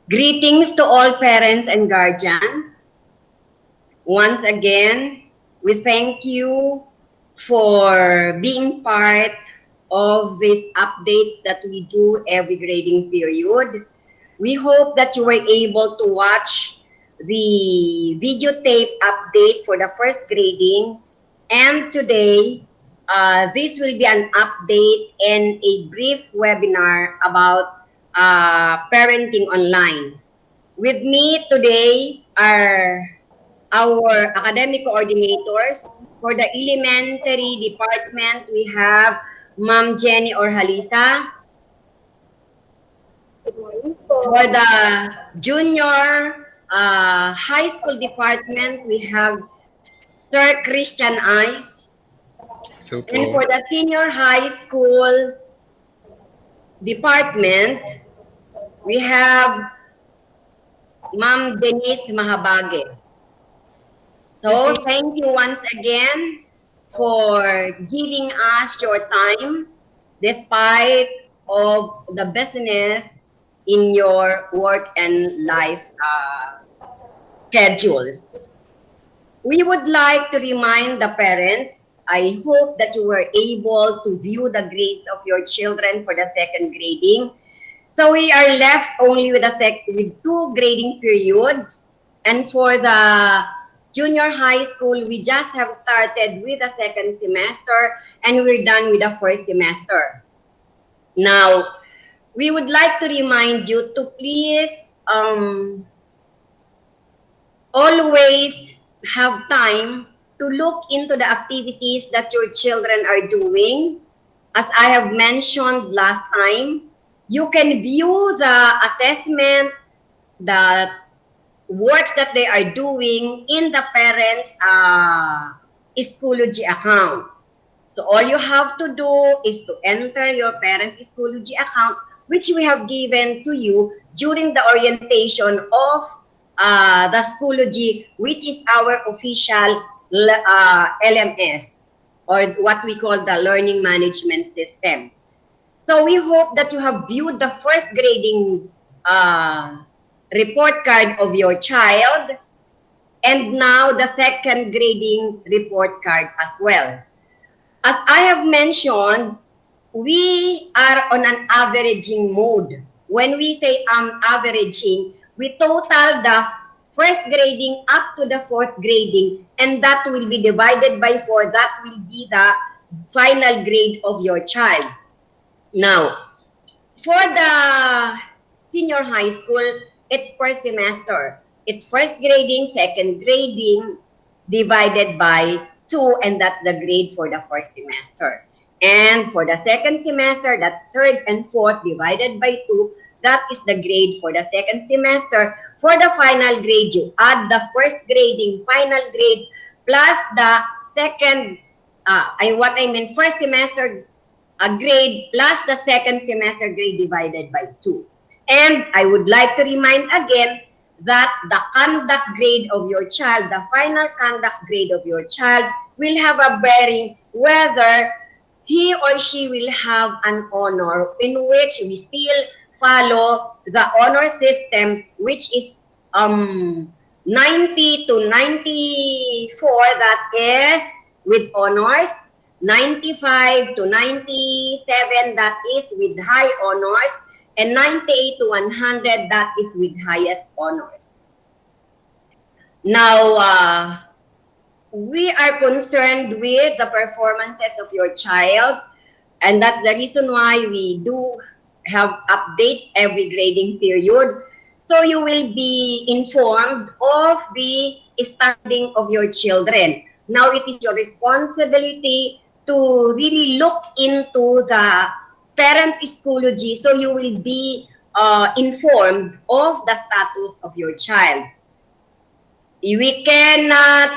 Greetings to all parents and guardians. Once again, we thank you for being part of these updates that we do every grading period. We hope that you were able to watch the videotape update for the first grading. And today, this will be an update and a brief webinar about parenting online. With me today are our academic coordinators. For the elementary department, we have Ma'am Jenny Orhalisa. For the junior high school department, we have Sir Christian Ice. And for the senior high school department, we have Ma'am Denise Mahabage. So thank you once again for giving us your time despite of the business in your work and life schedules. We would like to remind the parents, I hope that you were able to view the grades of your children for the second grading. So we are left only with with 2 grading periods. And for the junior high school, we just have started with the second semester and we're done with the first semester. Now, we would like to remind you to please always have time to look into the activities that your children are doing. As I have mentioned last time, you can view the assessment, the works that they are doing in the parents' Schoology account. So all you have to do is to enter your parents' Schoology account, which we have given to you during the orientation of the Schoology, which is our official LMS, or what we call the Learning Management System. So we hope that you have viewed the first grading report card of your child, and now the second grading report card as well. As I have mentioned, we are on an averaging mode. When we say averaging, we total the first grading up to the fourth grading, and that will be divided by 4. That will be the final grade of your child. Now, for the senior high school, it's per semester. It's first grading, second grading, divided by 2, and that's the grade for the first semester. And for the second semester, that's third and fourth divided by 2. That is the grade for the second semester. For the final grade, you add the first grading final grade plus the second, first semester grade plus the second semester grade divided by 2. And I would like to remind again that the conduct grade of your child, the final conduct grade of your child, will have a bearing whether he or she will have an honor, in which we still follow the honor system, which is 90 to 94, that is with honors, 95 to 97, that is with high honors, and 98 to 100, that is with highest honors. Now, we are concerned with the performances of your child, and that's the reason why we do have updates every grading period. So you will be informed of the standing of your children. Now it is your responsibility to really look into the parent Schoology, so you will be informed of the status of your child. We cannot,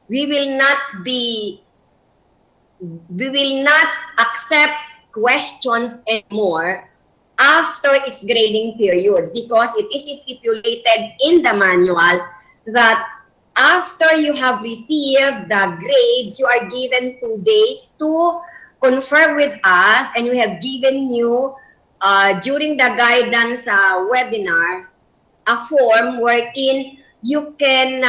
we will not accept questions anymore after its grading period, because it is stipulated in the manual that after you have received the grades, you are given 2 days to confirm with us, and we have given you during the guidance webinar, a form wherein you can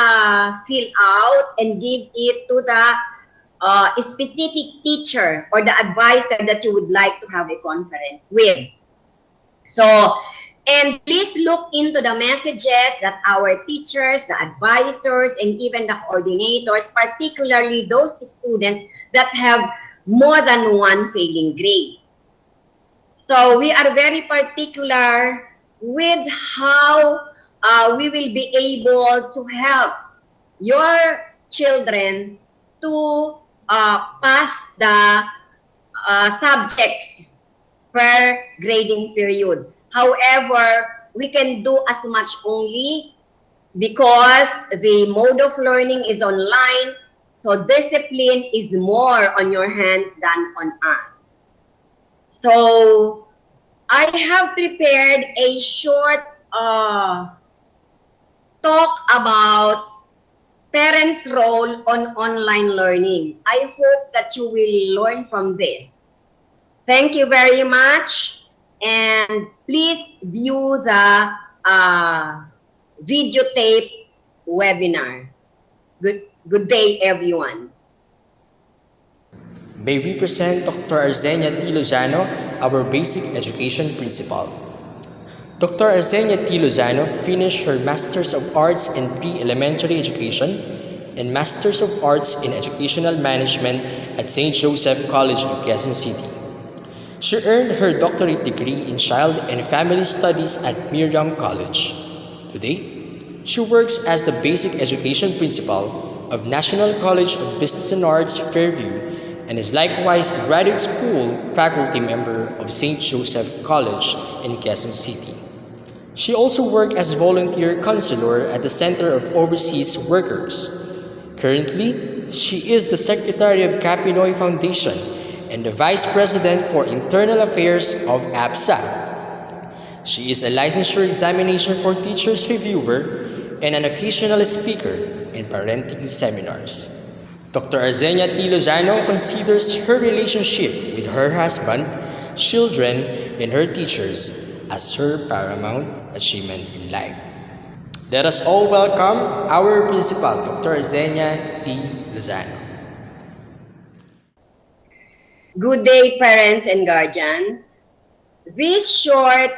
fill out and give it to the specific teacher or the advisor that you would like to have a conference with. So, and please look into the messages that our teachers, the advisors, and even the coordinators, particularly those students that have more than one failing grade. So we are very particular with how we will be able to help your children to pass the subjects per grading period. However, we can do as much only because the mode of learning is online, so discipline is more on your hands than on us. So I have prepared a short talk about parents' role on online learning. I hope that you will learn from this. Thank you very much, and please view the videotape webinar. Good day, everyone. May we present Dr. Arzenia T. Lozano, our Basic Education Principal. Dr. Arzenia T. Lozano finished her Masters of Arts in Pre-Elementary Education and Masters of Arts in Educational Management at St. Joseph College of Quezon City. She earned her doctorate degree in Child and Family Studies at Miriam College. Today, she works as the Basic Education Principal of National College of Business and Arts, Fairview, and is likewise a graduate school faculty member of St. Joseph College in Quezon City. She also worked as volunteer counselor at the Center of Overseas Workers. Currently, she is the Secretary of Capinoy Foundation and the Vice President for Internal Affairs of APSA. She is a licensure examination for teachers reviewer and an occasional speaker in parenting seminars. Dr. Arzenia T. Lozano considers her relationship with her husband, children, and her teachers as her paramount achievement in life. Let us all welcome our principal, Dr. Arzenia T. Lozano. Good day, parents and guardians. This short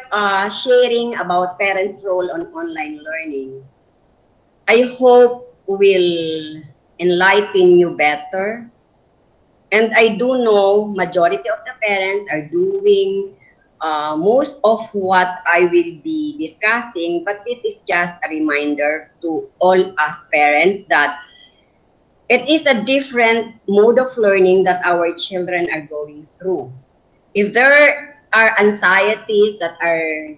sharing about parents' role on online learning, I hope will enlighten you better. And I do know majority of the parents are doing most of what I will be discussing, but it is just a reminder to all us parents that it is a different mode of learning that our children are going through. If there are anxieties that are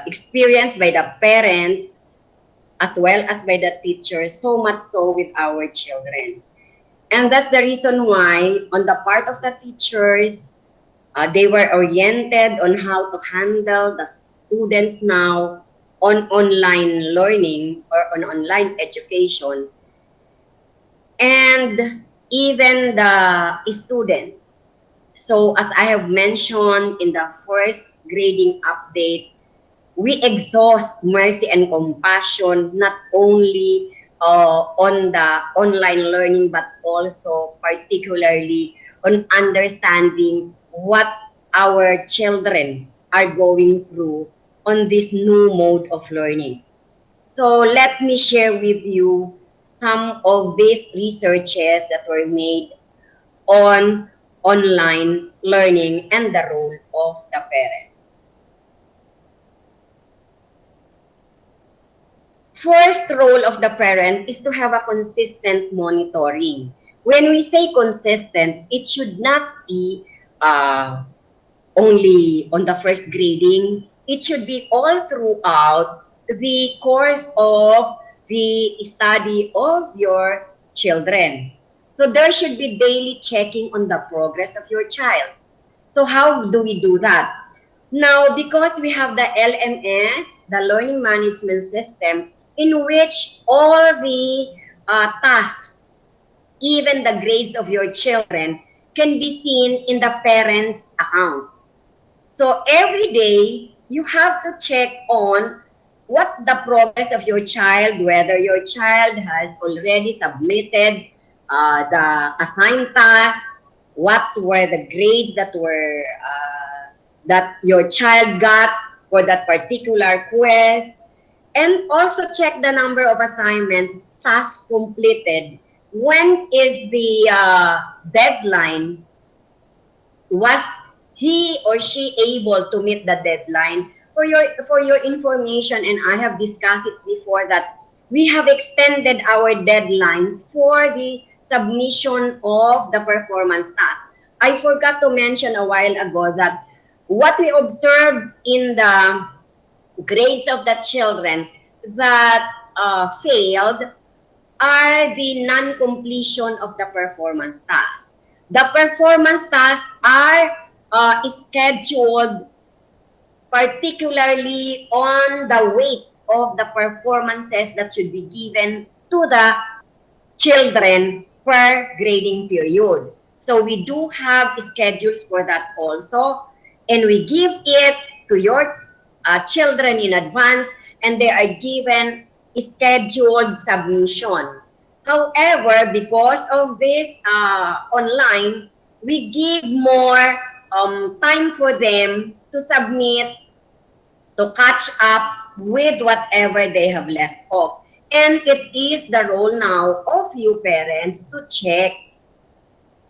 experienced by the parents as well as by the teachers, so much so with our children. And that's the reason why on the part of the teachers, they were oriented on how to handle the students now on online learning or on online education, and even the students. So as I have mentioned in the first grading update, we exhaust mercy and compassion not only on the online learning, but also particularly on understanding what our children are going through on this new mode of learning. So let me share with you some of these researches that were made on online learning and the role of the parents. First role of the parent is to have a consistent monitoring. When we say consistent, it should not be only on the first grading. It should be all throughout the course of the study of your children. So there should be daily checking on the progress of your child. So how do we do that? Now, because we have the LMS, the Learning Management System, in which all the tasks, even the grades of your children, can be seen in the parent's account. So every day, you have to check on what the progress of your child, whether your child has already submitted the assigned task, what were the grades that your child got for that particular quiz, and also check the number of assignments, tasks completed. When is the deadline? Was he or she able to meet the deadline? For your information, and I have discussed it before, that we have extended our deadlines for the submission of the performance task. I forgot to mention a while ago that what we observed in the grades of the children that failed are the non-completion of the performance tasks. The performance tasks are scheduled particularly on the weight of the performances that should be given to the children per grading period. So we do have schedules for that also, and we give it to your children in advance, and they are given scheduled submission. However, because of this online, we give more time for them to submit, to catch up with whatever they have left off. And it is the role now of you parents to check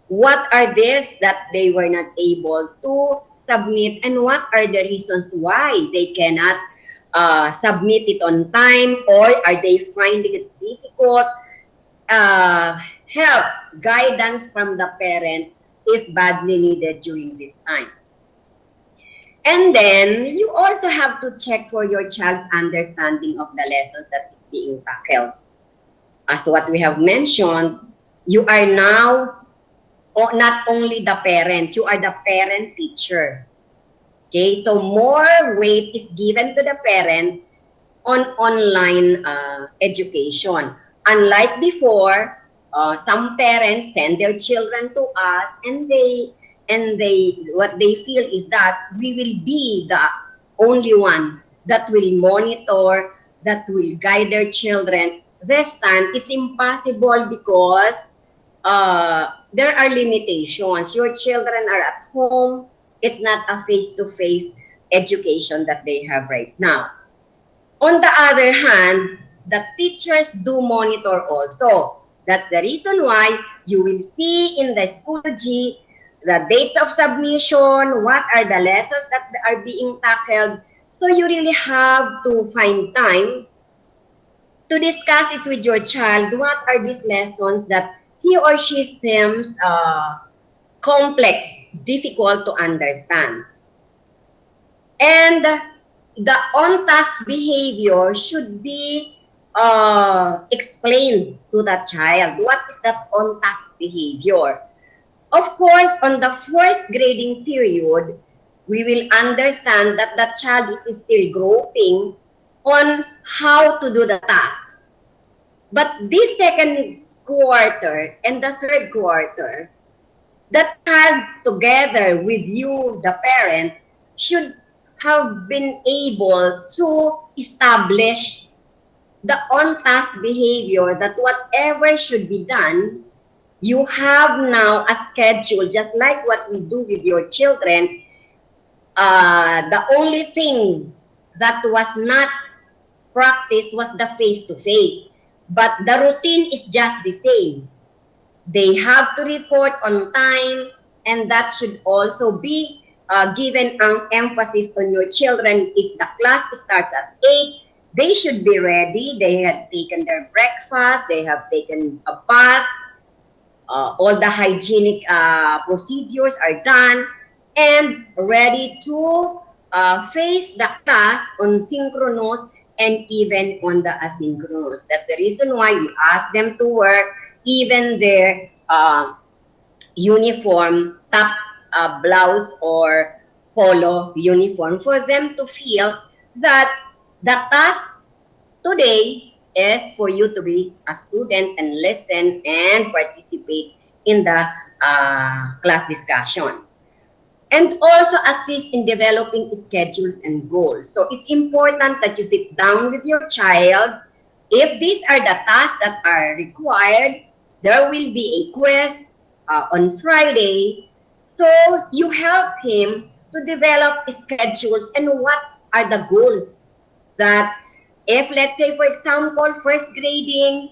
what are these that they were not able to submit, and what are the reasons why they cannot submit it on time, or are they finding it difficult. Help, guidance from the parent is badly needed during this time. And then you also have to check for your child's understanding of the lessons that is being tackled. As what we have mentioned, you are now not only the parent, you are the parent teacher. Okay, so more weight is given to the parent on online education. Unlike before, some parents send their children to us, and they what they feel is that we will be the only one that will monitor, that will guide their children. This time it's impossible because there are limitations. Your children are at home. It's not a face-to-face education that they have right now. On the other hand, the teachers do monitor also. That's the reason why you will see in the School G the dates of submission, what are the lessons that are being tackled. So you really have to find time to discuss it with your child. What are these lessons that he or she seems complex, difficult to understand? And the on-task behavior should be explained to the child. What is that on-task behavior? Of course, on the first grading period, we will understand that the child is still groping on how to do the tasks. But this second quarter and the third quarter, the child together with you, the parent, should have been able to establish the on-task behavior, that whatever should be done, you have now a schedule, just like what we do with your children. The only thing that was not practiced was the face-to-face, but the routine is just the same. They have to report on time, and that should also be given an emphasis on your children. If the class starts at 8, they should be ready. They have taken their breakfast, they have taken a bath, all the hygienic procedures are done, and ready to face the class on synchronous and even on the asynchronous. That's the reason why we ask them to wear even their uniform, top blouse or polo uniform, for them to feel that the task today is for you to be a student and listen and participate in the class discussions. and also assist in developing schedules and goals. So it's important that you sit down with your child. If these are the tasks that are required, there will be a quiz on Friday. So you help him to develop schedules and what are the goals that if, let's say, for example, first grading,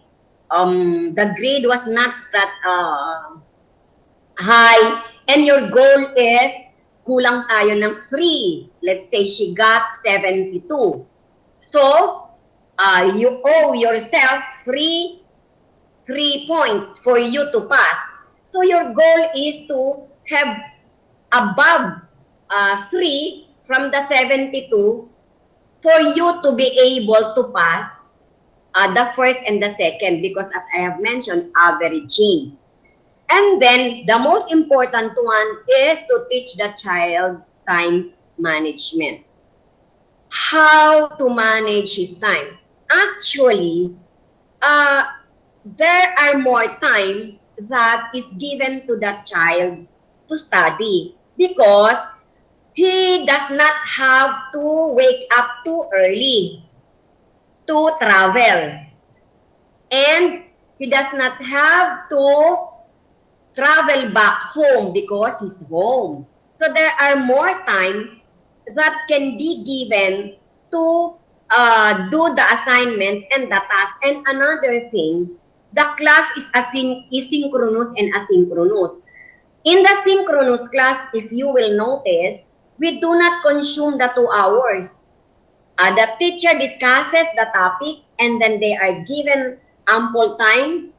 the grade was not that high, and your goal is kulang tayo ng 3. Let's say she got 72. So, you owe yourself 3 points for you to pass. So, your goal is to have above 3 from the 72 for you to be able to pass the first and the second, because as I have mentioned, averaging. And then the most important one is to teach the child time management. How to manage his time. Actually, uh, there are more time that is given to the child to study because he does not have to wake up too early to travel. And he does not have to travel back home because he's home. So there are more time that can be given to do the assignments and the tasks. And another thing, the class is synchronous and asynchronous. In the synchronous class, if you will notice, we do not consume the 2 hours. The teacher discusses the topic and then they are given ample time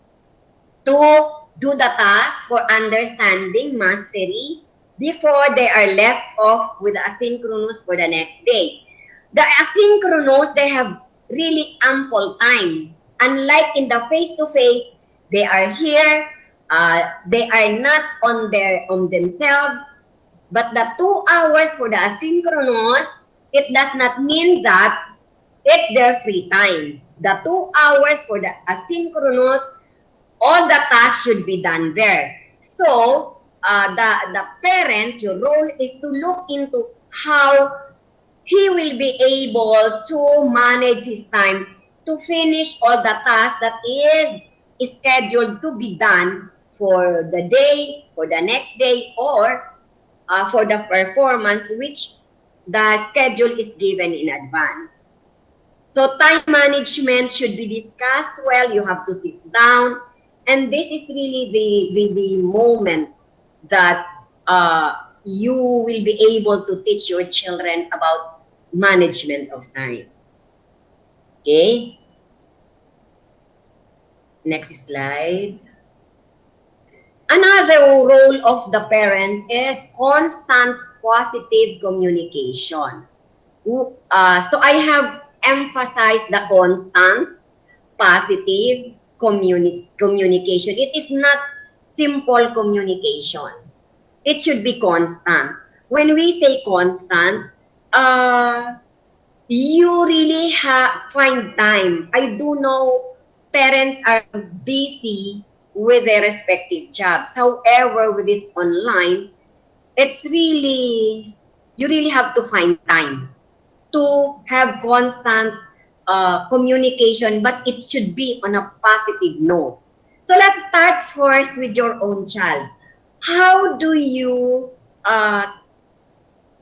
to do the task for understanding mastery before they are left off with the asynchronous for the next day. The asynchronous, they have really ample time. Unlike in the face-to-face, they are here, they are not on themselves. But the 2 hours for the asynchronous, it does not mean that it's their free time. The 2 hours for the asynchronous, all the tasks should be done there. So, the parent, your role is to look into how he will be able to manage his time to finish all the tasks that is scheduled to be done for the day, for the next day, or for the performance which the schedule is given in advance. So time management should be discussed well. You have to sit down. And this is really the moment that you will be able to teach your children about management of time. Okay? Next slide. Another role of the parent is constant positive communication. So I have emphasized the constant positive communication. It is not simple communication. It should be constant. When we say constant, you really find time. I do know parents are busy with their respective jobs. However, with this online, it's really, you really have to find time to have constant communication, but it should be on a positive note. So let's start first with your own child. How do you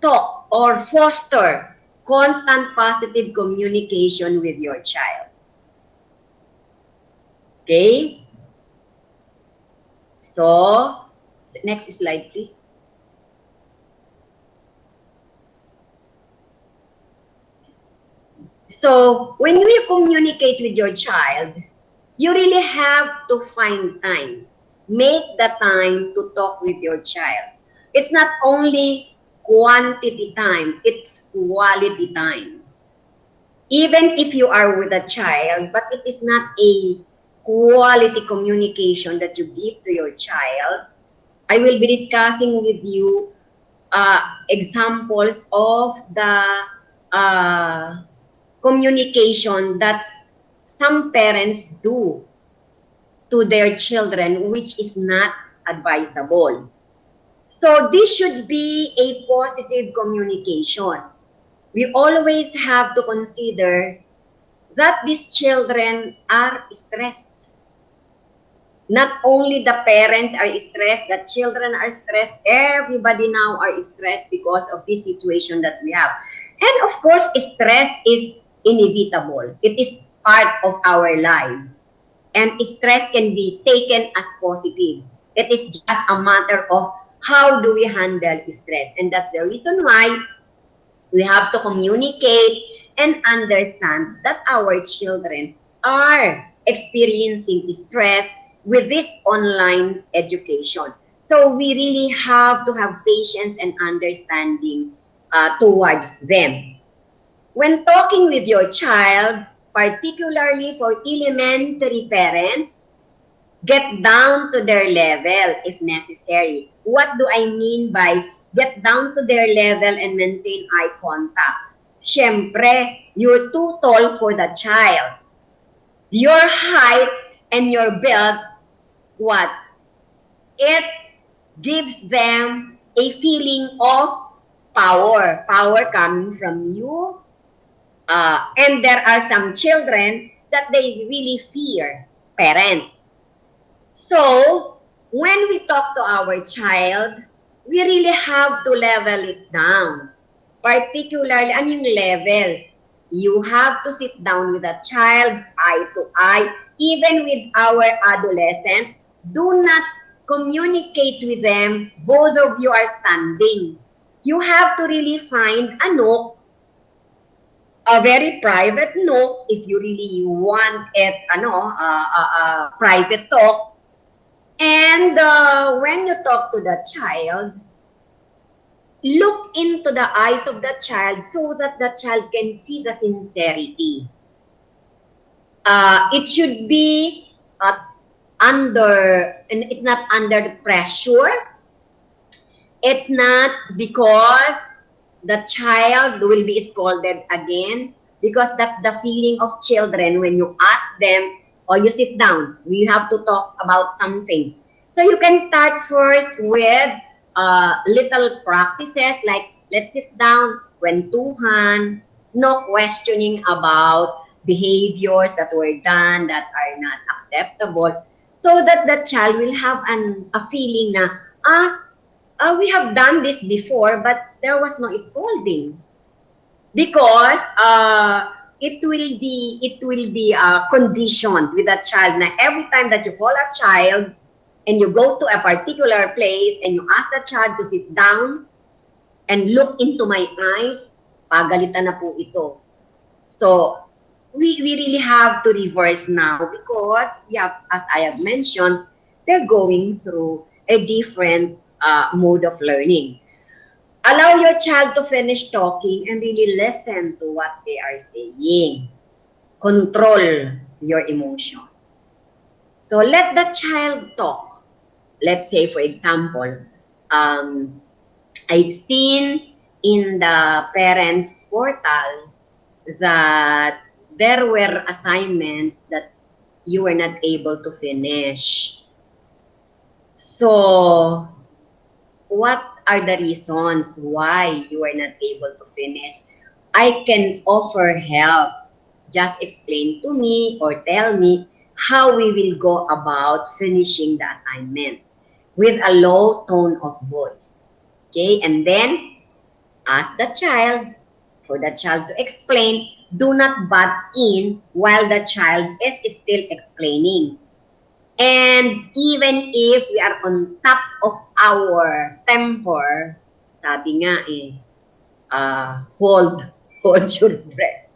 talk or foster constant positive communication with your child? Okay? So, next slide, please. So, when you communicate with your child, you really have to find time. Make the time to talk with your child. It's not only quantity time, it's quality time. Even if you are with a child, but it is not a quality communication that you give to your child, I will be discussing with you examples of the communication that some parents do to their children, which is not advisable. So this should be a positive communication. We always have to consider that these children are stressed. Not only the parents are stressed, the children are stressed, everybody now are stressed because of this situation that we have. And of course, stress is inevitable. It is part of our lives. And stress can be taken as positive. It is just a matter of how do we handle stress. And that's the reason why we have to communicate and understand that our children are experiencing stress with this online education. So we really have to have patience and understanding towards them. When talking with your child, particularly for elementary parents, get down to their level if necessary. What do I mean by get down to their level and maintain eye contact? Siyempre, you're too tall for the child. Your height and your build, what? It gives them a feeling of power. Power coming from you. And there are some children that they really fear parents. So, when we talk to our child, we really have to level it down. Particularly, anong level? You have to sit down with a child, eye to eye. Even with our adolescents, do not communicate with them. Both of you are standing. You have to really find a nook, a very private nook, if you really want it, private talk. And when you talk to the child, look into the eyes of the child so that the child can see the sincerity. It should be and it's not under the pressure. It's not because the child will be scolded again, because that's the feeling of children when you ask them or you sit down. We have to talk about something. So you can start first with little practices like let's sit down, kwentuhan, no questioning about behaviors that were done that are not acceptable, so that the child will have a feeling na, we have done this before, but there was no scolding because it will be conditioned with a child. Now, every time that you call a child and you go to a particular place and you ask the child to sit down and look into my eyes, pagalitan na po ito. So we really have to reverse now because, yeah, as I have mentioned, they're going through a different mode of learning. Allow your child to finish talking and really listen to what they are saying. Control your emotion. So let the child talk. Let's say, for example, I've seen in the parents portal that there were assignments that you were not able to finish. So, what are the reasons why you are not able to finish? I can offer help. Just explain to me or tell me how we will go about finishing the assignment with a low tone of voice. Okay, and then ask the child, for the child to explain. Do not butt in while the child is still explaining. And even if we are on top of our temper, sabi nga hold, hold your breath.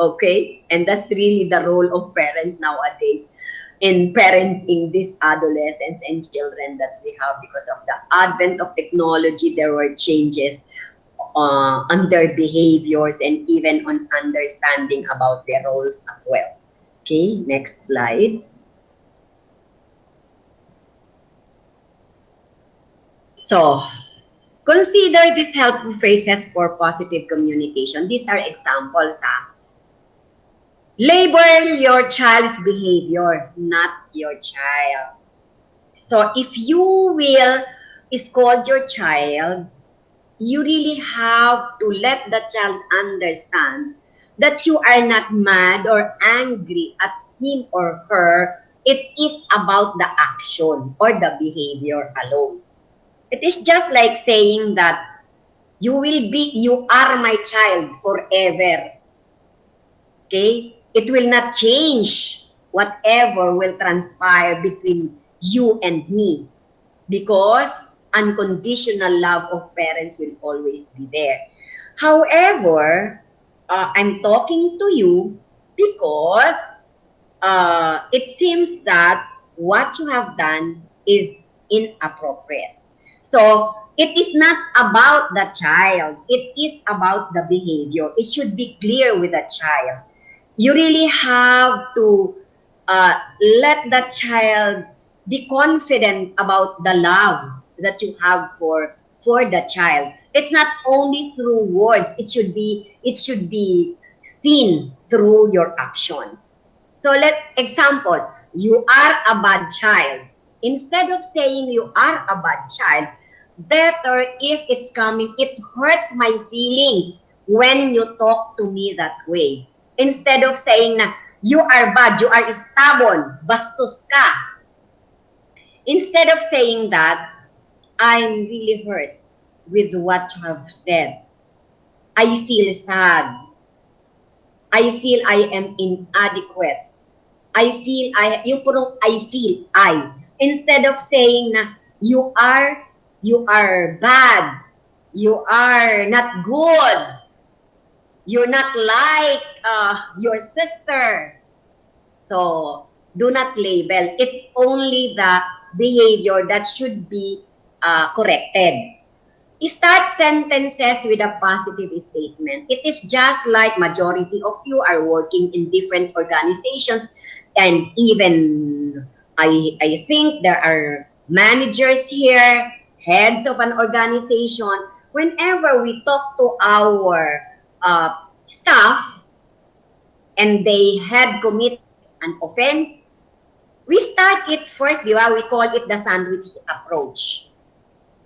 Okay? And that's really the role of parents nowadays in parenting these adolescents and children that we have. Because of the advent of technology, there were changes on their behaviors and even on understanding about their roles as well. Okay, next slide. So, consider these helpful phrases for positive communication. These are examples. Label your child's behavior, not your child. So, if you will scold your child, you really have to let the child understand that you are not mad or angry at him or her. It is about the action or the behavior alone. It is just like saying that you are my child forever. Okay? It will not change whatever will transpire between you and me, because unconditional love of parents will always be there. However, I'm talking to you because it seems that what you have done is inappropriate. So it is not about the child, it is about the behavior. It should be clear with the child. You really have to let the child be confident about the love that you have for the child. It's not only through words, it should be seen through your actions. So let example, you are a bad child. Instead of saying you are a bad child, better if it's coming, it hurts my feelings when you talk to me that way. Instead of saying na, you are bad, you are stubborn, bastos ka. Instead of saying that, I'm really hurt with what you have said. I feel sad. I feel I am inadequate. Yung purong I feel, I. Instead of saying na, you are bad, you are not good, you're not like your sister. So, do not label. It's only the behavior that should be corrected. Start sentences with a positive statement. It is just like majority of you are working in different organizations, and even I think there are managers here, heads of an organization. Whenever we talk to our staff and they had committed an offense, we start it first, di ba? We call it the sandwich approach.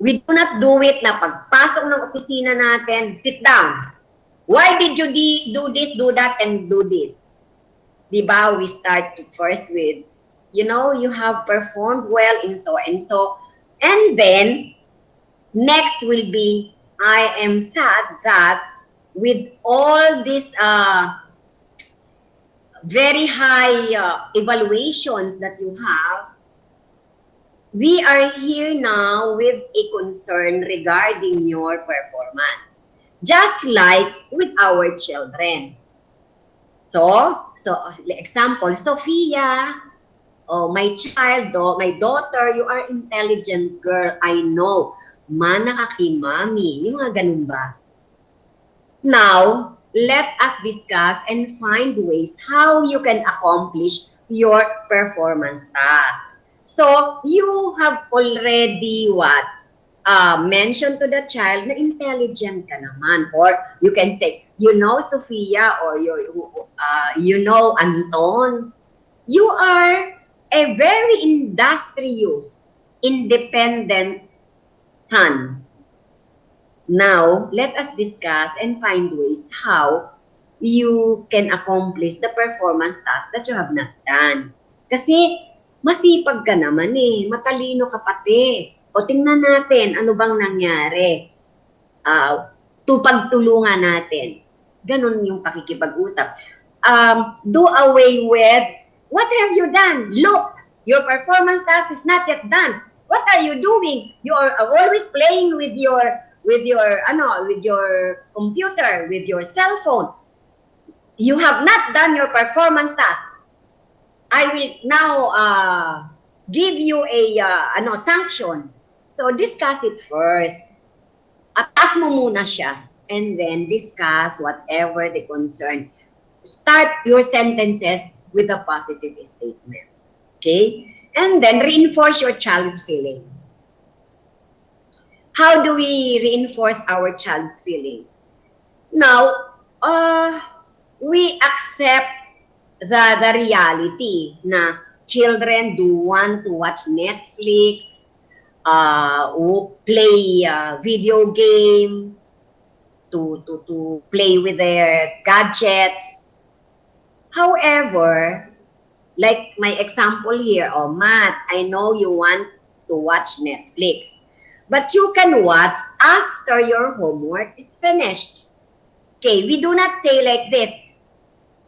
We do not do it na pagpasok ng opisina natin, sit down. Why did you do this, do that, and do this? Di ba? We start first with, you have performed well in so and so. And then, next will be, I am sad that with all these very high evaluations that you have, we are here now with a concern regarding your performance, just like with our children. So example, Sophia, oh, my child, oh, my daughter, you are intelligent girl, I know. Mana ka kay mami. Yung mga ganun ba? Now, let us discuss and find ways how you can accomplish your performance task. So, you have already mentioned to the child na intelligent ka naman. Or you can say, Sophia, or Anton, you are a very industrious, independent son. Now, let us discuss and find ways how you can accomplish the performance task that you have not done. Kasi, masipag ka naman eh. Matalino ka pati. O tingnan natin, ano bang nangyari? Pagtulungan natin. Ganon yung pakikipag-usap. Do away with, what have you done? Look, your performance task is not yet done. What are you doing? You are always playing with your computer, with your cell phone. You have not done your performance task. I will now give you a sanction. So discuss it first. Atas mo muna siya, and then discuss whatever the concern. Start your sentences with a positive statement. Okay? And then reinforce your child's feelings. How do we reinforce our child's feelings? Now, we accept the reality na children do want to watch Netflix, play video games, to play with their gadgets. However, like my example here, oh Matt, I know you want to watch Netflix, but you can watch after your homework is finished. Okay, we do not say like this,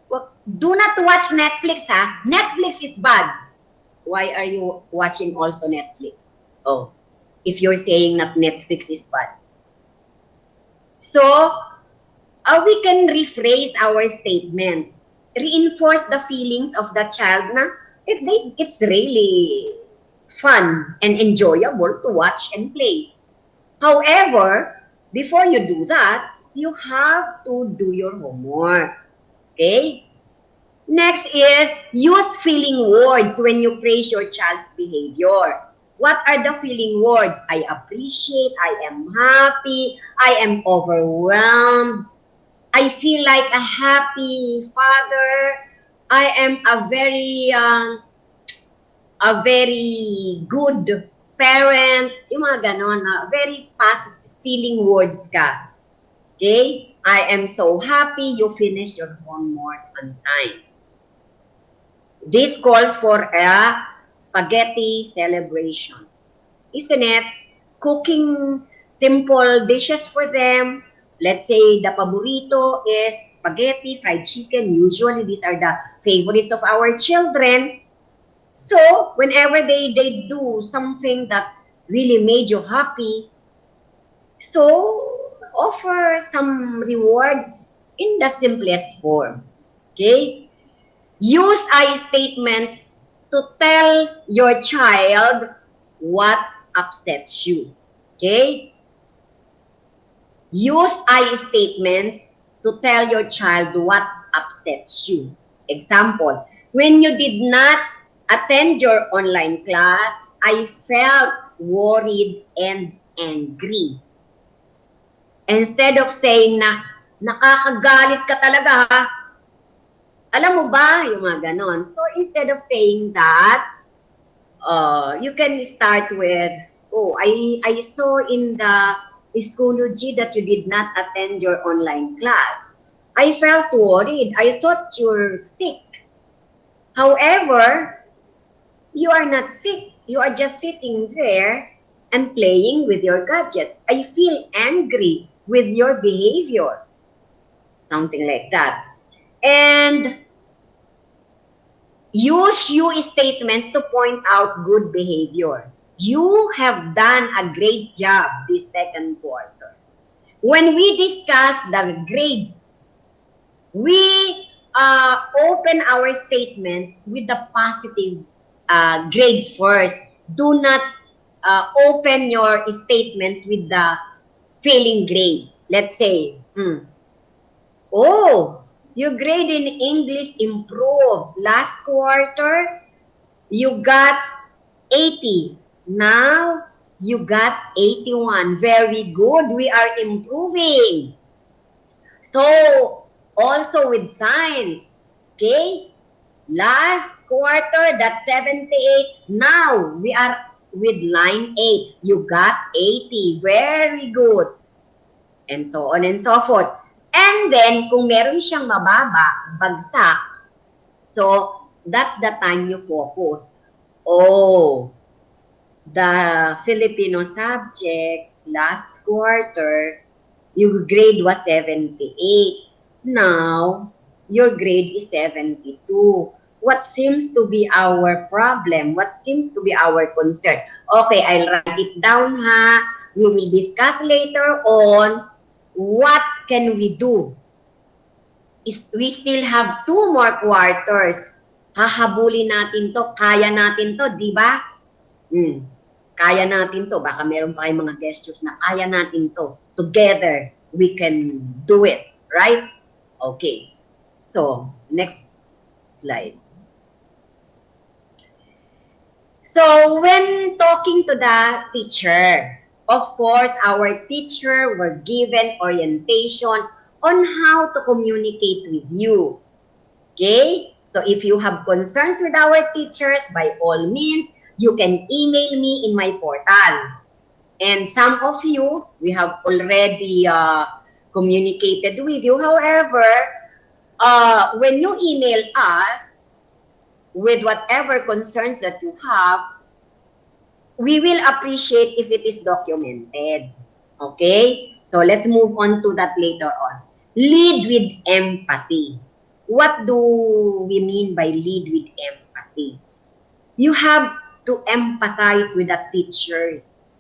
well, do not watch Netflix, ha? Netflix is bad. Why are you watching also Netflix? Oh, if you're saying that Netflix is bad. So, we can rephrase our statement, reinforce the feelings of the child na it's really fun and enjoyable to watch and play. However, before you do that, you have to do your homework. Okay? Next is use feeling words when you praise your child's behavior. What are the feeling words? I appreciate, I am happy, I am overwhelmed, I feel like a happy father. I am a very good parent. Yung mga ganon, very positive feeling words ka. Okay? I am so happy you finished your homework on time. This calls for a spaghetti celebration. Isn't it? Cooking simple dishes for them. Let's say the paborito is spaghetti, fried chicken. Usually these are the favorites of our children. So whenever they do something that really made you happy, so offer some reward in the simplest form. Okay? Use I statements to tell your child what upsets you. Okay? Use I statements to tell your child what upsets you. Example, when you did not attend your online class, I felt worried and angry. Instead of saying na, nakakagalit ka talaga ha, alam mo ba, yung mga ganon. So instead of saying that, you can start with, oh, I saw in the Schoology that you did not attend your online class. I felt worried. I thought you're sick. However, you are not sick. You are just sitting there and playing with your gadgets. I feel angry with your behavior. Something like that. And use you statements to point out good behavior. You have done a great job this second quarter. When we discuss the grades, we open our statements with the positive grades first. Do not open your statement with the failing grades. Let's say, oh, your grade in English improved. Last quarter, you got 80. Now, you got 81. Very good. We are improving. So, also with science, okay? Last quarter, that's 78. Now, we are with line 8. You got 80. Very good. And so on and so forth. And then, kung meron siyang mababa, bagsak, so that's the time you focus. Oh, the Filipino subject, last quarter, your grade was 78. Now, your grade is 72. What seems to be our problem? What seems to be our concern? Okay, I'll write it down ha. We will discuss later on what can we do. We still have 2 more quarters. Hahabulin natin to. Kaya natin to, di ba? Kaya natin to. Baka meron pa kayong mga gestures na kaya natin to. Together, we can do it. Right? Okay. So, next slide. So, when talking to the teacher, of course, our teacher were given orientation on how to communicate with you. Okay? So, if you have concerns with our teachers, by all means, you can email me in my portal. And some of you, we have already communicated with you. However, when you email us with whatever concerns that you have, we will appreciate if it is documented. Okay? So let's move on to that later on. Lead with empathy. What do we mean by lead with empathy? You have to empathize with the teachers.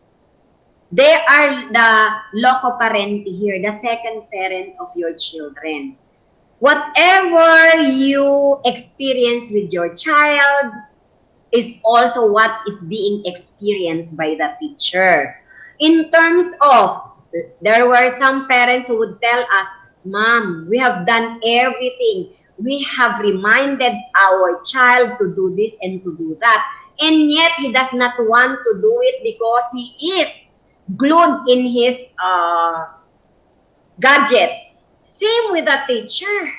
They are the loco parenti here, the second parent of your children. Whatever you experience with your child is also what is being experienced by the teacher. In terms of, there were some parents who would tell us, Mom, we have done everything. We have reminded our child to do this and to do that. And yet, he does not want to do it because he is glued in his gadgets. Same with the teacher.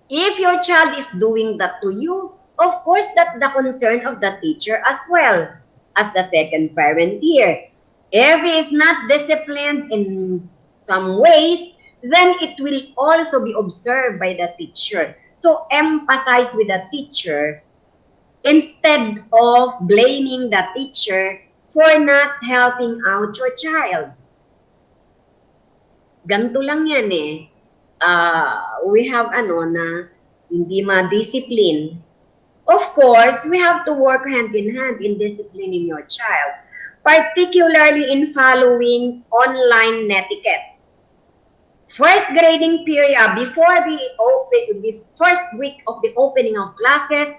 If your child is doing that to you, of course, that's the concern of the teacher as well as the second parent here. If he is not disciplined in some ways, then it will also be observed by the teacher. So empathize with the teacher instead of blaming the teacher for not helping out your child. Ganito lang yan eh. We have na hindi ma-discipline. Of course, we have to work hand in hand in disciplining your child, particularly in following online netiquette. First grading period, before the first week of the opening of classes,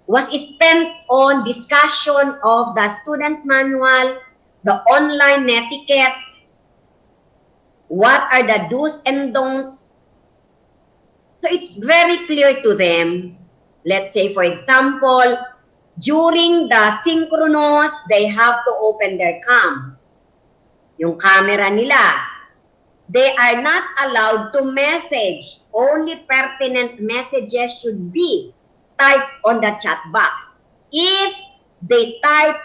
was spent on discussion of the student manual, the online netiquette, what are the do's and don'ts. So it's very clear to them. Let's say, for example, during the synchronous, they have to open their cams. Yung camera nila. They are not allowed to message. Only pertinent messages should be typed on the chat box. If they type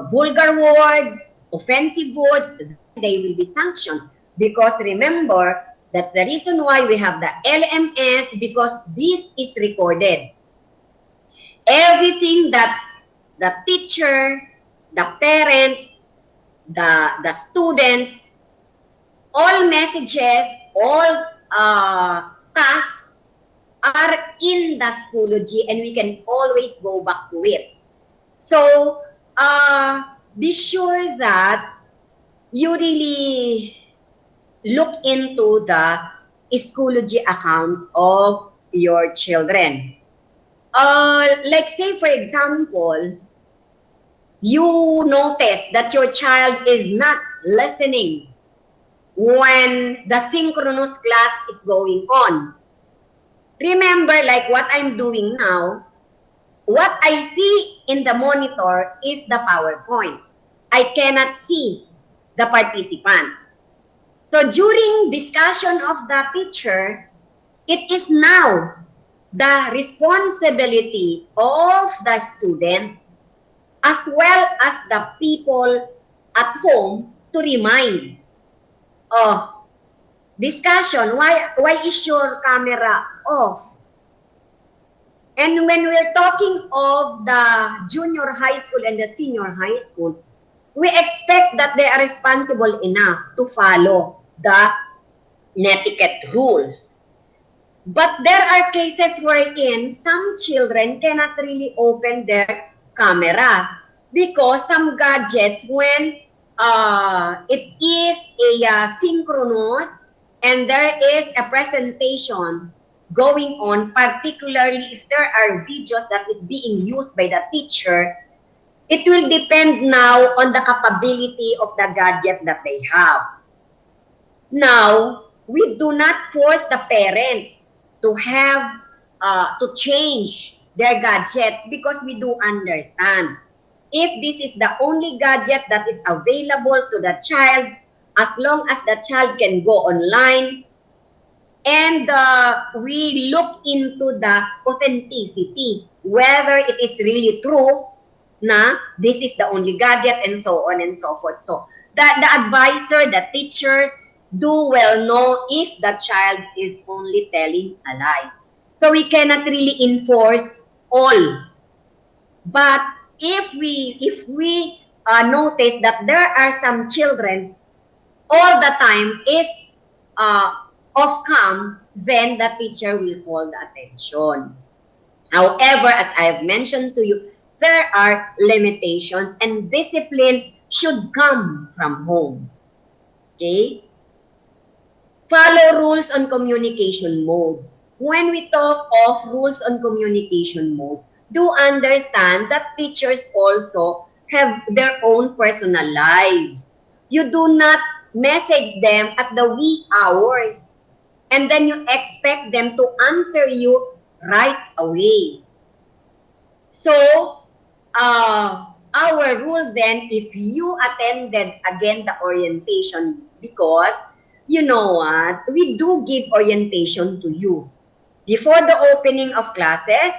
vulgar words, offensive words, they will be sanctioned. Because remember, that's the reason why we have the LMS, because this is recorded. Everything that the teacher, the parents, the students, all messages, all tasks are in the Schoology, and we can always go back to it. So be sure that you really look into the Schoology account of your children. Like say, for example, you notice that your child is not listening when the synchronous class is going on. Remember, like what I'm doing now, what I see in the monitor is the PowerPoint. I cannot see the participants. So during discussion of the teacher, it is now the responsibility of the student as well as the people at home to remind, oh, discussion, why is your camera off? And when we're talking of the junior high school and the senior high school, we expect that they are responsible enough to follow the netiquette rules. But there are cases wherein some children cannot really open their camera because some gadgets, when it is a synchronous and there is a presentation going on, particularly if there are videos that is being used by the teacher, it will depend now on the capability of the gadget that they have. Now, we do not force the parents to have to change their gadgets because we do understand. If this is the only gadget that is available to the child, as long as the child can go online, and we look into the authenticity, whether it is really true na this is the only gadget and so on and so forth. So the advisor, the teachers do well know if the child is only telling a lie. So we cannot really enforce all. But if we notice that there are some children all the time is uh, off cam, then the teacher will call the attention. However, as I have mentioned to you, there are limitations and discipline should come from home. Okay? Follow rules on communication modes. When we talk of rules on communication modes, do understand that teachers also have their own personal lives. You do not message them at the wee hours and then you expect them to answer you right away. So, our rule then, if you attended again the orientation, because you know what, we do give orientation to you. Before the opening of classes,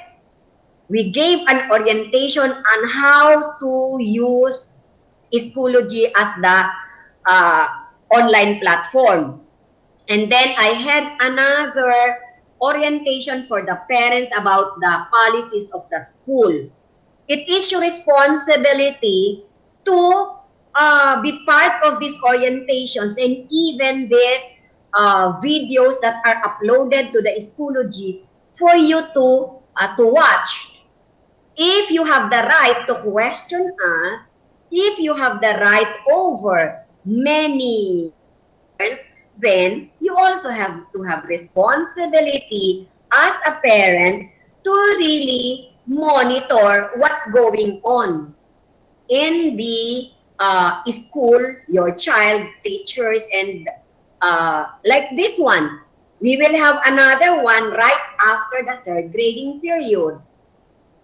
we gave an orientation on how to use Schoology as the uh, online platform. And then I had another orientation for the parents about the policies of the school. It is your responsibility to be part of these orientations and even these videos that are uploaded to the Schoology for you to watch. If you have the right to question us, if you have the right over many concerns, then you also have to have responsibility as a parent to really monitor what's going on in the school, your child, teachers, and like this one. We will have another one right after the third grading period.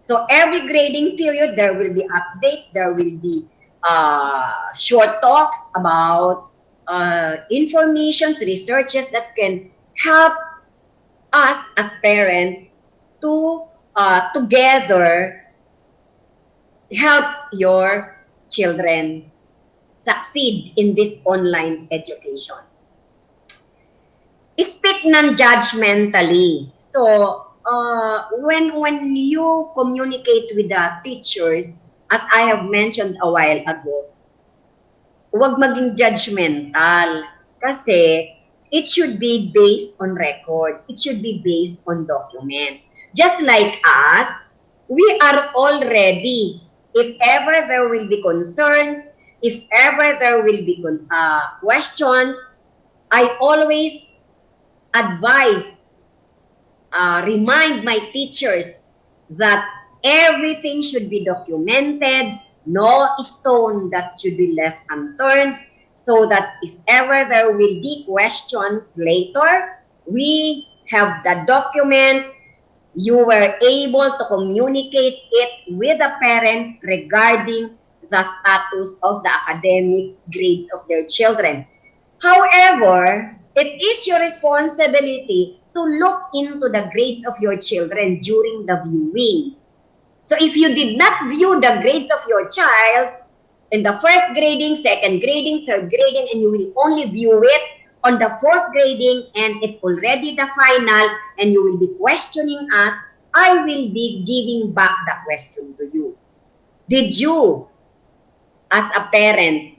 So every grading period, there will be updates, there will be short talks about information, researches that can help us as parents to together help your children succeed in this online education. Speak non-judgmentally. So, when you communicate with the teachers, as I have mentioned a while ago, huwag maging judgmental. Kasi, it should be based on records. It should be based on documents. Just like us, we are all ready. If ever there will be concerns, if ever there will be questions, I always advise, remind my teachers that everything should be documented, no stone that should be left unturned, so that if ever there will be questions later, we have the documents, you were able to communicate it with the parents regarding the status of the academic grades of their children. However, it is your responsibility to look into the grades of your children during the viewing. So if you did not view the grades of your child in the first grading, second grading, third grading, and you will only view it on the fourth grading and it's already the final and you will be questioning us, I will be giving back the question to you. Did you, as a parent,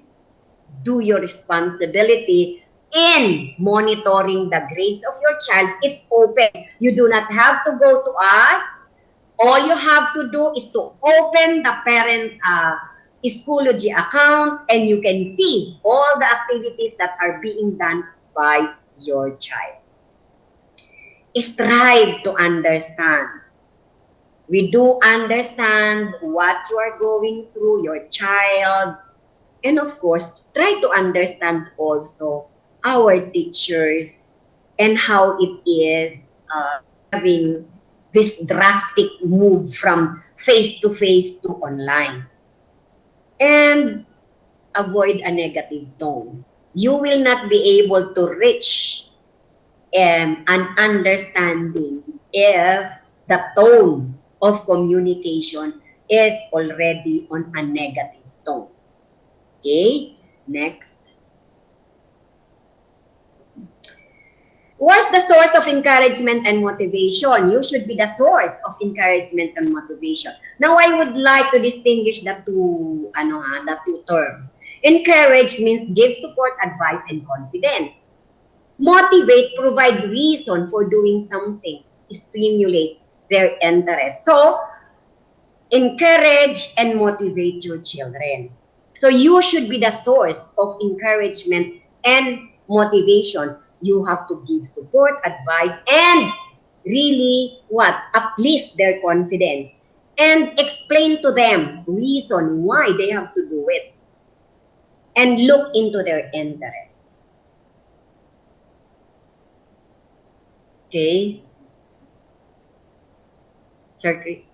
do your responsibility in monitoring the grades of your child? It's open. You do not have to go to us. All you have to do is to open the parent Schoology account and you can see all the activities that are being done by your child. Strive to understand. We do understand what you are going through, your child, and of course, try to understand also our teachers and how it is having this drastic move from face to online. And avoid a negative tone. You will not be able to reach an understanding if the tone of communication is already on a negative tone. Okay, next. What's the source of encouragement and motivation? You should be the source of encouragement and motivation. Now, I would like to distinguish the two terms. Encourage means give support, advice, and confidence. Motivate, provide reason for doing something, stimulate their interest. So, encourage and motivate your children. So you should be the source of encouragement and motivation. You have to give support, advice, and really what? Uplift their confidence and explain to them reason why they have to do it and look into their interests. Okay? Circuit.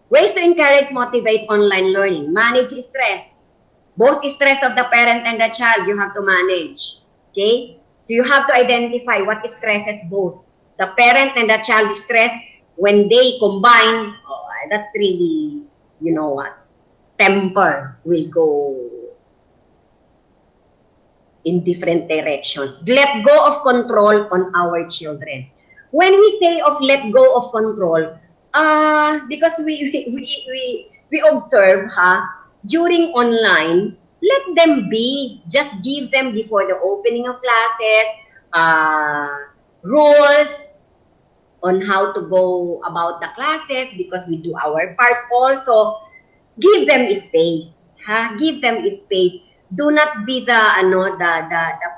Ways to encourage, motivate online learning. Manage stress. Both stress of the parent and the child, you have to manage. Okay? So you have to identify what stresses both. The parent and the child stress, when they combine, oh, that's really, you know what, temper will go in different directions. Let go of control on our children. When we say of let go of control, because we observe, during online, let them be. Just give them before the opening of classes, rules on how to go about the classes because we do our part also. Give them space, give them space. Do not be the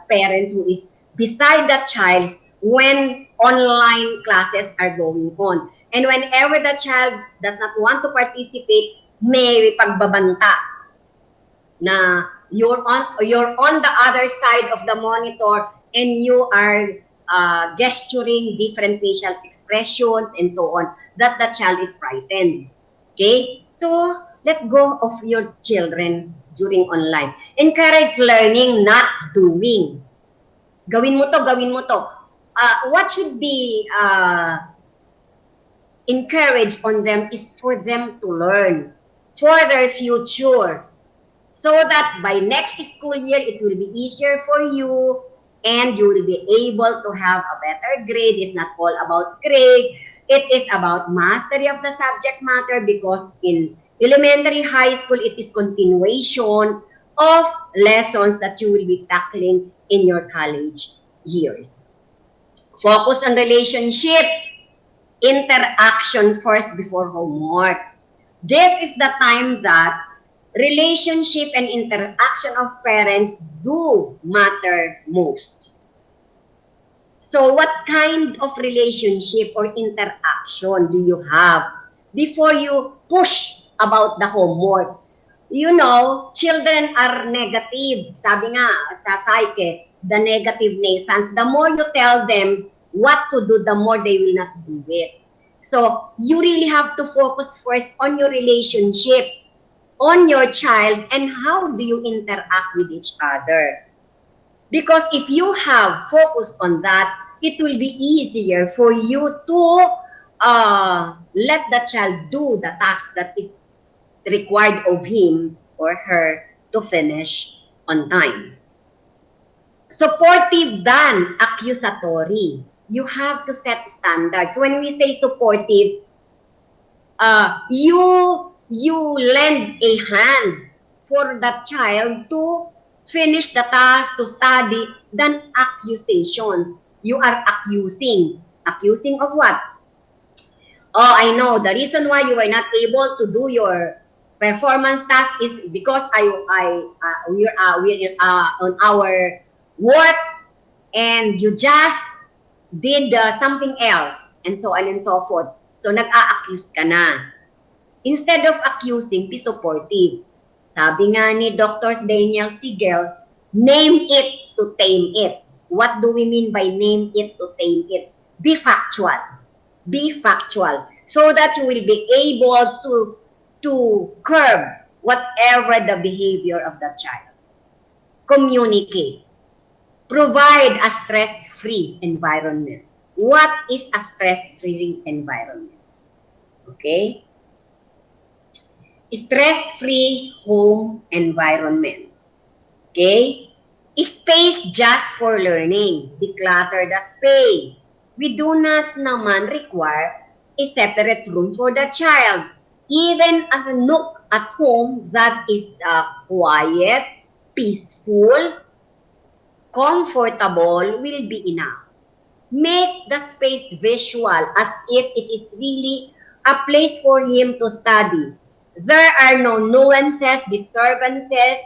parent who is beside the child when online classes are going on, and whenever the child does not want to participate, may pagbabanta na you're on the other side of the monitor and you are gesturing different facial expressions and so on, that the child is frightened. Okay? So, let go of your children during online. Encourage learning, not doing. Gawin mo to, gawin mo to. What should be encouraged on them is for them to learn for their future, so that by next school year, it will be easier for you and you will be able to have a better grade. It's not all about grade. It is about mastery of the subject matter, because in elementary, high school, it is continuation of lessons that you will be tackling in your college years. Focus on relationship, interaction first before homework. This is the time that relationship and interaction of parents do matter most. So what kind of relationship or interaction do you have before you push about the homework? You know, children are negative. Sabi nga sa psyche, the negative Nathans, the more you tell them what to do, the more they will not do it. So you really have to focus first on your relationship, on your child, and how do you interact with each other. Because if you have focused on that, it will be easier for you to let the child do the task that is required of him or her to finish on time. Supportive than accusatory. You have to set standards. When we say supportive, you lend a hand for that child to finish the task, to study, than accusations. You are accusing. Accusing of what? Oh, I know. The reason why you were not able to do your performance task is because we're on our work and you just did something else, and so on and so forth. So, nag-a-accuse ka na. Instead of accusing, be supportive. Sabi nga ni Dr. Daniel Siegel, name it to tame it. What do we mean by name it to tame it? Be factual. Be factual. So that you will be able to curb whatever the behavior of the child. Communicate. Provide a stress-free environment. What is a stress-free environment? Okay? stress-free home environment. Okay? Space just for learning. Declutter the space. We do not naman require a separate room for the child. Even as a nook at home that is quiet, peaceful, comfortable will be enough. Make the space visual as if it is really a place for him to study. There are no nuances, disturbances,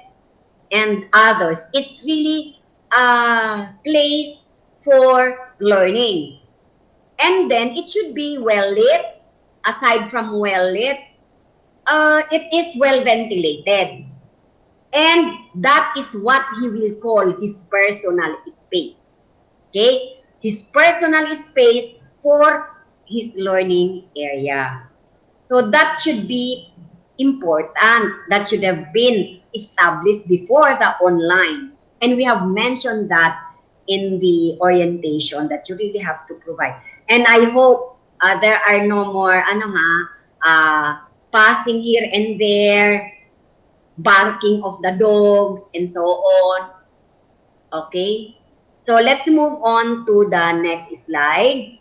and others. It's really a place for learning. And then it should be well lit. Aside from well lit, it is well ventilated. And that is what he will call his personal space. Okay? His personal space for his learning area. So that should be important. That should have been established before the online. And we have mentioned that in the orientation that you really have to provide. And I hope there are no more passing here and there, barking of the dogs, and so on. Okay? So let's move on to the next slide.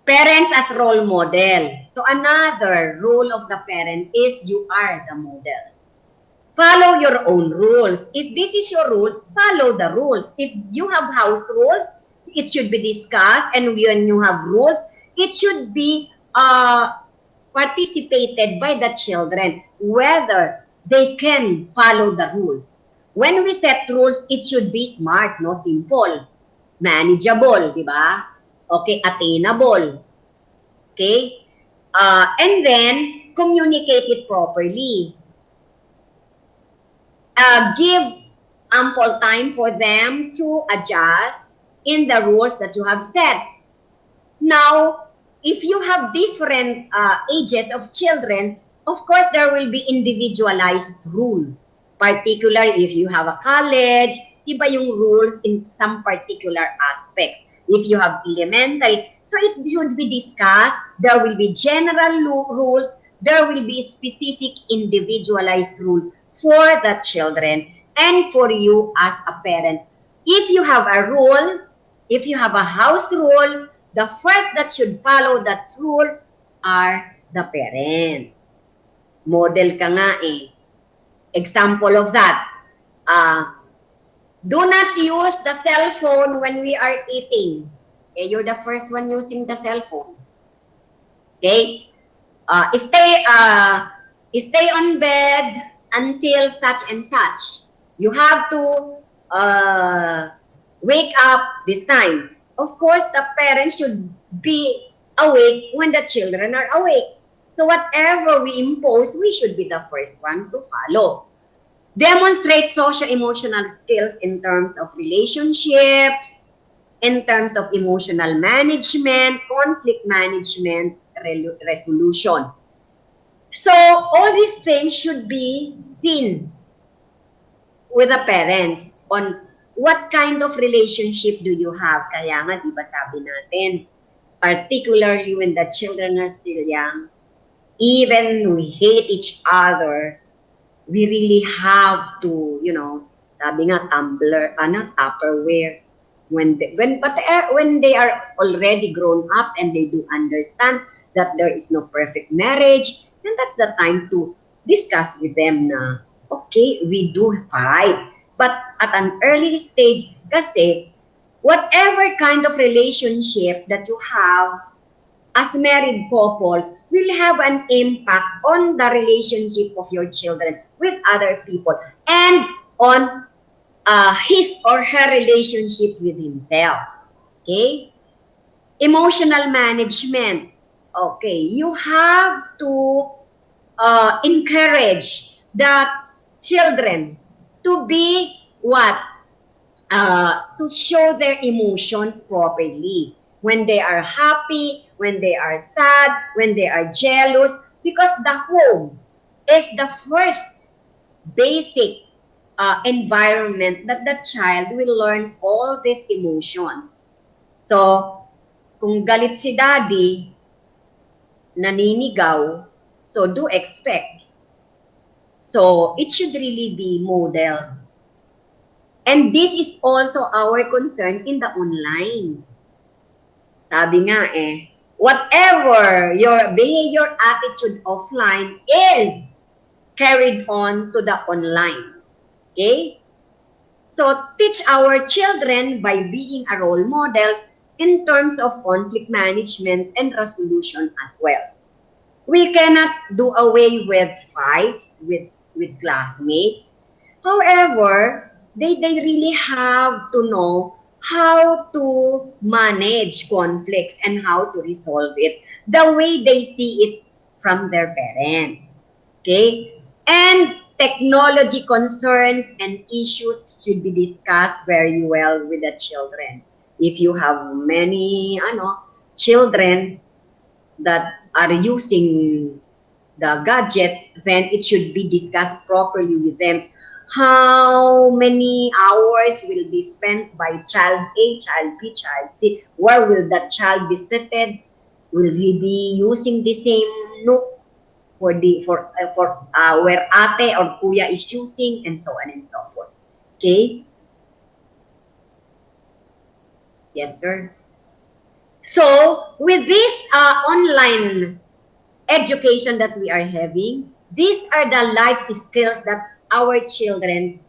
Parents as role model. So another role of the parent is you are the model. Follow your own rules. If this is your rule, follow the rules. If you have house rules, it should be discussed. And when you have rules, it should be participated by the children, whether they can follow the rules. When we set rules, it should be smart, no simple, manageable, di ba? Okay, attainable. Okay? And then, communicate it properly. Give ample time for them to adjust in the rules that you have set. Now, if you have different ages of children, of course, there will be individualized rule. Particularly if you have a college, iba yung rules in some particular aspects. If you have elementary, so it should be discussed. There will be general rules. There will be specific individualized rule for the children and for you as a parent. If you have a rule, if you have a house rule, the first that should follow that rule are the parent. Model ka nga eh. Example of that, do not use the cell phone when we are eating. Okay, you're the first one using the cell phone. Okay? Stay on bed until such and such. You have to wake up this time. Of course, the parents should be awake when the children are awake. So whatever we impose, we should be the first one to follow. Demonstrate socio-emotional skills in terms of relationships, in terms of emotional management, conflict management, resolution. So all these things should be seen with the parents on what kind of relationship do you have. Kaya nga, di ba sabi natin, particularly when the children are still young, even we hate each other, we really have to, sabi nga, Tupperware. When they are already grown ups and they do understand that there is no perfect marriage, then that's the time to discuss with them na, okay, we do fight. But at an early stage, kasi, whatever kind of relationship that you have as married couple will have an impact on the relationship of your children with other people and on his or her relationship with himself. Okay? Emotional management. Okay, you have to encourage the children to be what? To show their emotions properly. When they are happy, when they are sad, when they are jealous, because the home is the first basic environment that the child will learn all these emotions. So, kung galit si daddy, naninigaw, So do expect. So it should really be modeled. And this is also our concern in the online. Sabi nga whatever your behavior attitude offline is carried on to the online. Okay? So teach our children by being a role model in terms of conflict management and resolution as well. We cannot do away with fights with classmates. However, they really have to know how to manage conflicts and how to resolve it the way they see it from their parents. Okay? And technology concerns and issues should be discussed very well with the children. If you have many children that are using the gadgets, then it should be discussed properly with them. How many hours will be spent by child A, child B, child C? Where will that child be seated? Will he be using the same nook for where ate or kuya is using, and so on and so forth? Okay? Yes, sir. So with this online education that we are having, these are the life skills that our children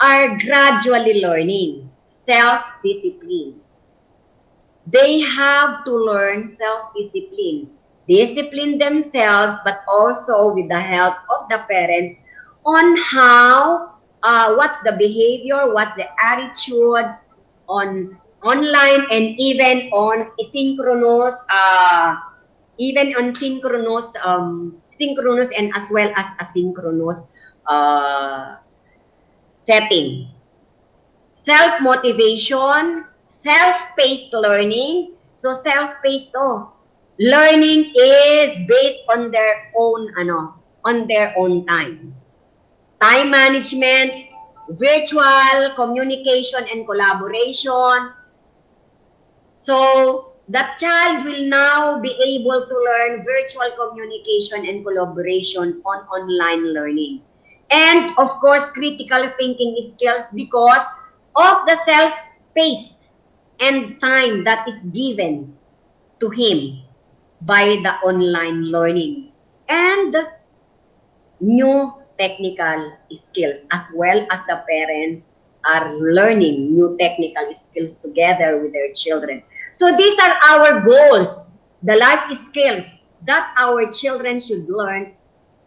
are gradually learning. Self-discipline. They have to learn self-discipline. Discipline themselves, but also with the help of the parents on how, what's the behavior, what's the attitude on online and even on synchronous and as well as asynchronous uh, setting. Self-motivation, self-paced learning. So self-paced learning is based on their own on their own time. Time management, virtual communication and collaboration. So that child will now be able to learn virtual communication and collaboration on online learning. And of course, critical thinking skills because of the self-paced and time that is given to him by the online learning. And new technical skills as well as the parents are learning new technical skills together with their children. So these are our goals, the life skills that our children should learn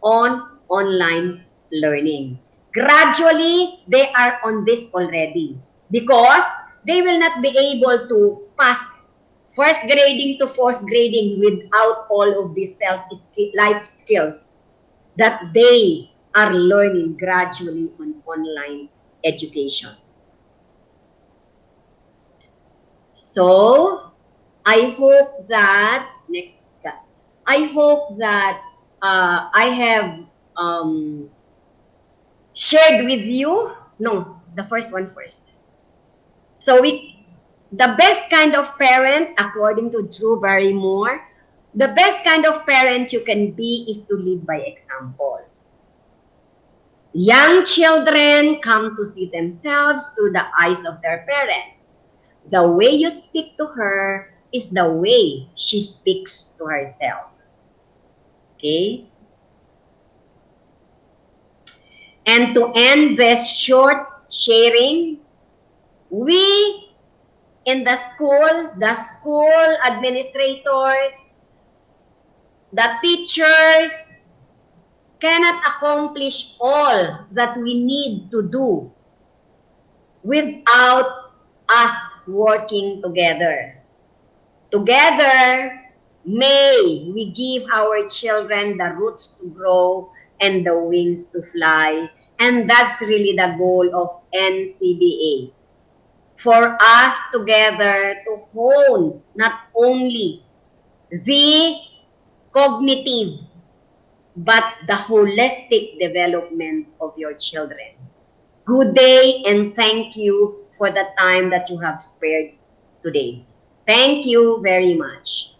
on online learning. Gradually, they are on this already because they will not be able to pass first grading to fourth grading without all of these life skills that they are learning gradually on online education. So, I hope that I hope that I have shared with you. No, the first one first. So, the best kind of parent, according to Drew Barrymore, the best kind of parent you can be is to lead by example. Young children come to see themselves through the eyes of their parents. The way you speak to her is the way she speaks to herself. Okay? And to end this short sharing, we in the school administrators, the teachers cannot accomplish all that we need to do without us working together. Together, may we give our children the roots to grow and the wings to fly. And that's really the goal of NCBA. For us together to hone not only the cognitive, but the holistic development of your children. Good day and thank you for the time that you have spared today. Thank you very much.